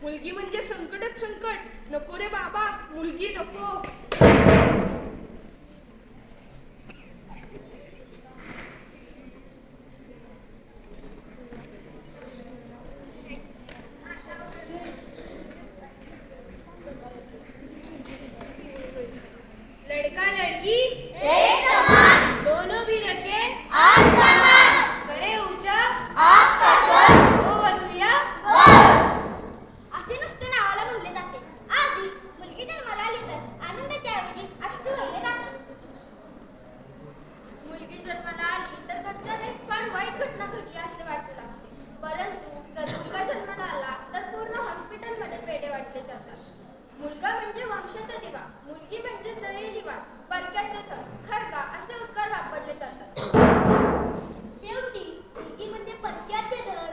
मुलगी म्हणजे संकटच संकट. नको रे बाबा, मुलगी नको. लड़का लड़की एक समान, दोनों भी रखे आग का नाच, करे ऊंचा आग का सर, हो वधूया वर. असे नुसते नावाला म्हणले जाते. आजी मुलगी जन्माला आली तर आनंदाच्या ऐवजी अश्रू वाहिले जातात. मुलगी जन्माला आली तर घरच्याने फार वाईट घटना घडली असे वाटू लागते. परंतु जर मुलगा जन्माला आला तर पूर्ण हॉस्पिटलमध्ये पेढे वाटले जातात. मुलगा म्हणजे वंशाचा दिवा, मुलगी म्हणजे जळलेली वाट, बरक्याचे थर, खरगा असे उद्गार वापरले जातात. शेवटी मुलगी म्हणजे परक्याचे दर.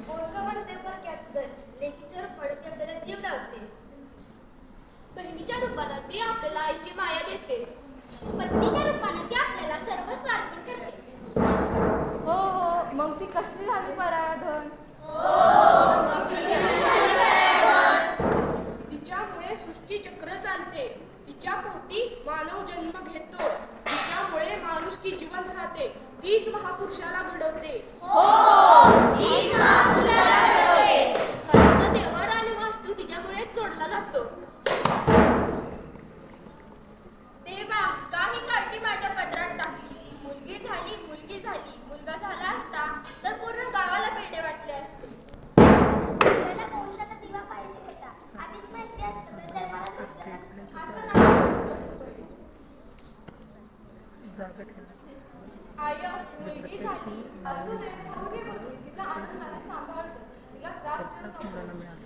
पोरगं म्हणते परक्याचे दर, लेकीच्या रूपाने आपल्याला जीव लावते. बहिणीच्या रूपाने ती आपल्याला आईची माया देते. पत्नीच्या रूपाने ती आपल्याला सर्वस्व अर्पण करते. हो हो, मग ती कसली झाली परायाधन? तिच्यामुळे सृष्टी चक्र चालते. तिच्या पोटी मानव जन्म घेतो. तिच्यामुळे माणुसकी जिवंत राहते. तीच महापुरुषाला घडवते. घराच्या देवावर आणि वास्तू तिच्यामुळेच सोडला जातो. देवा, काही काठी माझ्या पदरात टाकली. मुलगी झाली, मुलगी झाली. मुलगा झाला असता तर पूर्ण गावाला पेढे वाटले असते. आपल्याला वंशाचा दिवा पाहिजे होता. आधीच माहिती असतं तर जन्माला नसलं नसतं. असं नाही. आय, मुलगी झाली असू दे, मुलगी तिचा आनंदाने सांभाळतो. तिला त्रास देऊ नको.